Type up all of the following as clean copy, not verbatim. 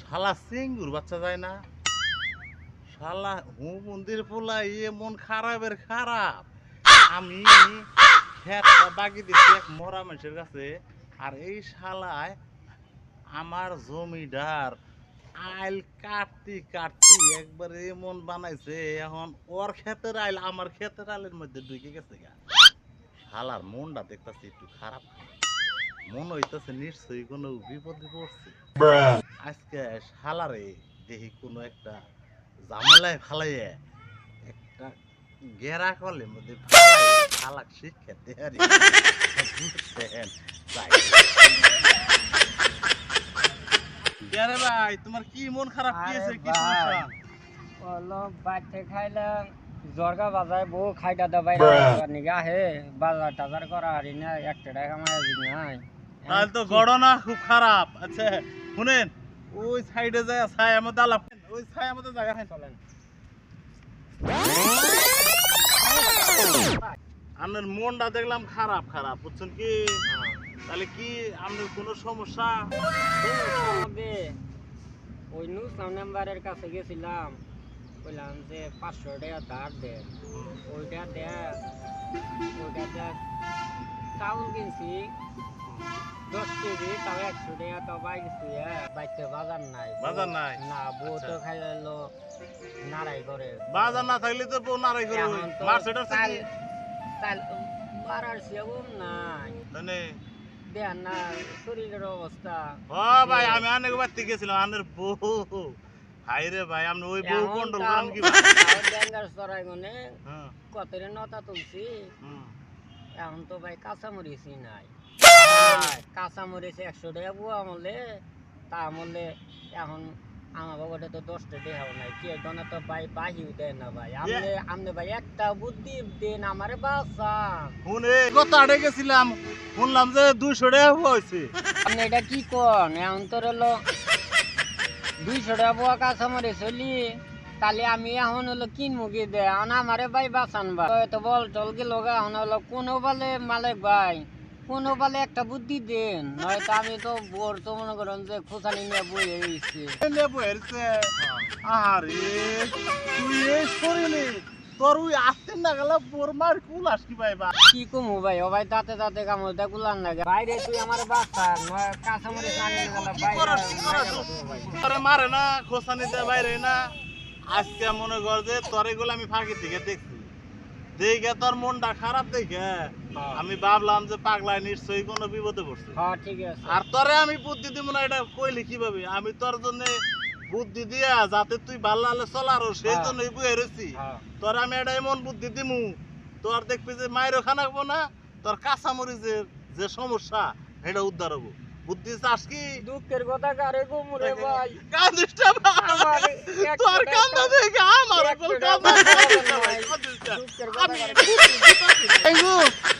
শালা সিঙ্গুর বাচ্চা যায় না, শালা হু মন্দির পোলা এমন খারাপের খারাপ। আমি খেতটা বাকি দিচ্ছি এক মরা মানুষের কাছে, আর এই শালায় আমার জমিদার আইল কাটতি কাটতি একবার এমন বানাইছে, এখন ওর ক্ষেতের আইল আমার ক্ষেতের আইলের মধ্যে ঢুকে গেছে গা। শালার মনটা দেখতেছি একটু খারাপ, মন হইতেছে নিশ্চয়ই কোনো বিপদে পড়ছে আজকে। শালারে দেখি কোনো একটা ঝামেলায় ফালাইয়ে একটা গেরা কলের মধ্যে শালাক শিক্ষা দেয়ারি বুঝছেন। আরে ভাই তোমার কি মন খারাপ, কি আছে, কি সমস্যা? বলো বাচ্চা খাইলাম জর্গা বাজায় বউ খাইটা দাবাই নিগা হে বাজার টাজার করা হারি না, একটা টাকা মারা দিন নাই। তাহলে তো ঘটনা খুব খারাপ। আচ্ছা শুনেন, ওই সাইডে যায় ছায়া মধ্যে আলাপ, ওই ছায়া মধ্যে জায়গা খাই চলেন। আপনার মনটা দেখলাম খারাপ খারাপ, বুঝছেন কি? তাহলে কি আপনার কোনো সমস্যা? ওই নুসাম নাম্বারের কাছে গেছিলাম, বললাম যে 500 টাকা ধার দে, ওইটা দে, ওইটা দে। চাউল কিনছি 10 কেজি, তাও 100 টাকা তো পাইছি। বাইতে বাজার নাই, বাজার নাই না, বউ তো খাইলো নাড়াই করে। বাজার না থাকলে তো বউ নাড়াই করে মার্কেটের চাল চাল বাড়ার সেও নাই, মানে দেন না শরীরের অবস্থা। ও ভাই আমি অনেক বাড়তে গেছিলাম, আনের বউ হাই রে ভাই, আপনি ওই বউ কন্ট্রোল করেন কি ভাই? ডেঙ্গার চড়াই মানে কতরে নটা তুলছি, এখন তো ভাই কাঁচামরিচই নাই। কাঁচামরিচ 100 টাকা বুয়া আমলে, তা আমলে এখন আমার বাবাটা তো 10 টাকা নাই, কে দোনা তো ভাই বাহিও দেয় না ভাই। আমনে ভাই একটা বুদ্ধি দেন আমারে বাসা। শুনে কত আড়ে গেছিলাম, শুনলাম যে 200 টাকা হয়েছে। আপনি এটা কি কোন? এখন তোর হলো 200 টাকা বুয়া কাঁচামরিচ হলি, তাহলে আমি এখন হলো কিনবো কি দে? এখন আমারে ভাই বাঁচান ভাই, তো বল টল গেল গা। এখন হলো কোনো বলে মালিক ভাই, কোনো বলে একটা বুদ্ধি দেন, নয়তো আমি তো বোর তো মনে করেন যে খোঁচানি নিয়ে বই হয়েছি। আরে তুই এই শরীরে তোর ওই আসতেন না গেল বোরমার কুল আসকি ভাই বা কি কমু ভাই, ও ভাই দাঁতে দাঁতে কামড় দে গুলান লাগে বাইরে। তুই আমার বাচ্চা নয় কাঁচামরিচ না নিয়ে গেল বাইরে মারে না, খোসানি দেয় বাইরে না। আজকে মনে কর যে তোর এগুলো আমি ফাঁকি থেকে দেখছি, দেখে তোর মনটা খারাপ দেখে আমি ভাবলাম যে পাগলায় নিশ্চয়ই কোনো বিপদে পড়ছে। হ্যাঁ ঠিক আছে। আর তোরে আমি বুদ্ধি দিব না, এটা কইলি কিভাবে? আমি তোর জন্য বুদ্ধি দিয়া যাতে তুই ভালো হলে চলার, সেই জন্যই বুয়ে রয়েছি। তোর আমি এটা এমন বুদ্ধি দিমু, তোর দেখবি যে মায়েরও খানাবো না, তোর কাঁচামরিচের যে সমস্যা এটা উদ্ধার হবো। বুদ্ধি চাস কি? দুঃখের কথা কারে কমুরে ভাই, কাঁদিসটা ভাই, তোর কান্দা দেখে আমার বল কান্দা ভাই, কাঁদিসটা। আমি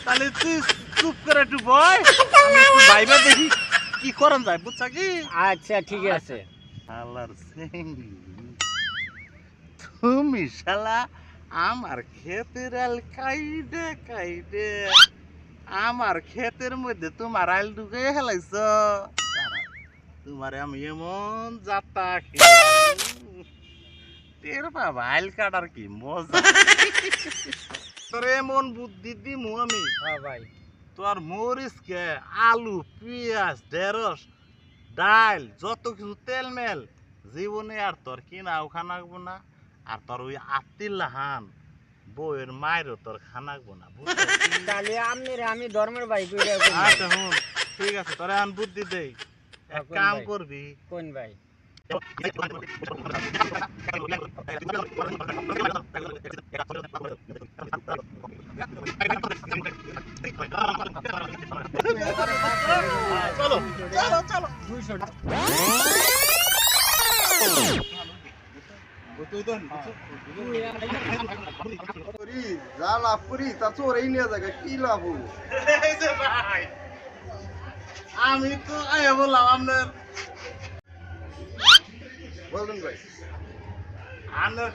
তাহলে তুই চুপ করে একটু বয়, আমি একটু ভাইবা দেখি কি করেন যায়, বুঝছা কি? আচ্ছা ঠিক আছে। শালার সিংড়ি, তুমি শালা আমার ক্ষেতের আল কাইডে কাইডে আমার ক্ষেতের মধ্যে তোমার আইল ঢুকে হেলাইছ। তোমারে আমি এমন যাতা টের পাবা, আইল কাটার কি মজা। তোর এমন বুদ্ধি দিমু আমি। হ্যাঁ ভাই, তোর মরিচ কে আলু পেঁয়াজ ঢেঁড়স ডাল যত কিছু তেল মেল জীবনে আর তোর কিনাও খানাকবো না, আর তোর ওই আত্মিল্লাহান বউয়ের মায়েরও তোর খানাকবো না। তাহলে আমি ধর্মের ভাই কইরা। আচ্ছা হুন, ঠিক আছে, তোরে আন বুদ্ধি দেই, এক কাম করবি। কোন ভাই? চলো চলো চলো। 200 টাকা যা লাভ করি তা চোরেই নিয়ে যাবে, কি লাভ? ভাই আমি তো আয়া বললাম আপনার বলুন ভাই। আপনার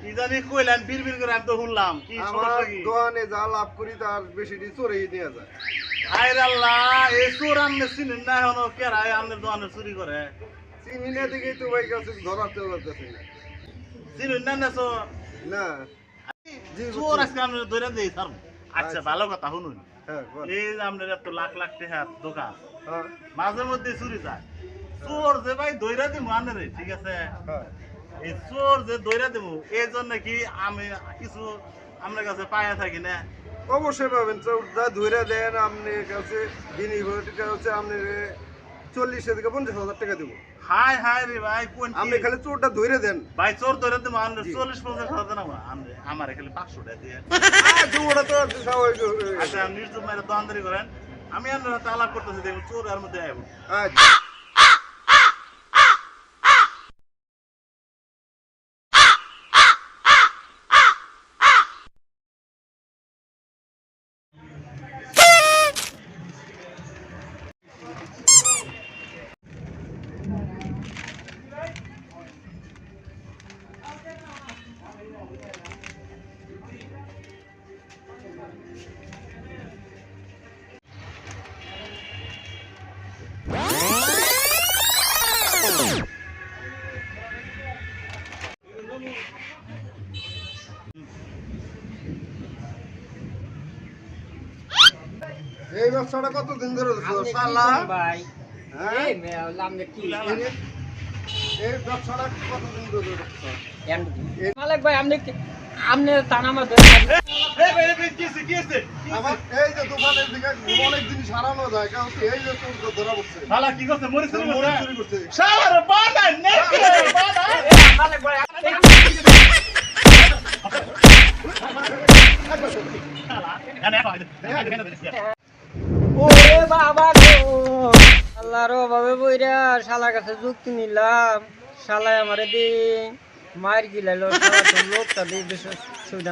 কি জানি কইলেন বিড়বিড় করে আমি তো শুনলাম কি আমার সমস্যা কি দোকানে যা লাভ করি তার বেশি চোরেই নিয়ে যায়। হায়রে আল্লাহ এই চোর আমনে চিনেন না এখনো কেরাই আমনের দোকানে চুরি করে চিনি না দেখেই তো ভাই কাছে ধরাতে পারতেছি না। চিনেন না না চোর না জি চোর বুঝছি। আজকে আমরা ধরে দেই স্যার আচ্ছা ভালো কথা শুনুন হ্যাঁ বল। এই যে আপনার এত লাখ লাখ টাকার দোকান হ্যাঁ মাঝে মধ্যে চুরি যায় চোর যে ভাই দইরা দিব আনে ঠিক আছে হ্যাঁ এই চোর যে দইরা দিব এই জন্য কি আমি কিছু আপনার কাছে পাইয়া থাকি না অবশ্যই পাবেন। চোরটা ধরে দেন আপনার কাছে বিনিয়োগটা হচ্ছে আপনার 40 থেকে 50,000 টাকা দেবো। হাই হাই রে ভাই কোন কি? আপনি খালি চোরটা ধরে দেন। ভাই চোর ধরে দিব আনলে জি। 40-50 হাজার না আমার খালি 500 টাকা দিয়ে ওটা তো স্বাভাবিক। আচ্ছা নির্জুম মেরে দোকানদারি করেন আমি আপনার হাতে আলাপ করতেছি দেখুন চোর এর মধ্যে আইব আচ্ছা এই ব্যবসাটা কতদিন ধরে আপনি কি শালা? করেন ভাই হ্যাঁ? এই মেয়ে, আপনি কি এই ব্যবসাটা কতদিন ধরে করছো? মালিক ভাই আপনি তানামা ধরে এই ভাই কি হইছে কি হইছে আমার এই যে দোকানের দিকে অনেক জিনিস হারানো যায় কারণ কি এই যে চোর ধরা পড়ছে। শালা কি করছে মরে চুরি মনে করছে চুরি করছে। শালা রে বানা নেকি বানা মালিক ভাই ওরে বাবা গো আল্লাহর অভাবে বইরা শালা কাছে যুক্তি নিলাম শালায় আমারে দিন মার গিলাইলো শালা তো লোকটা দিয়ে সুবিধা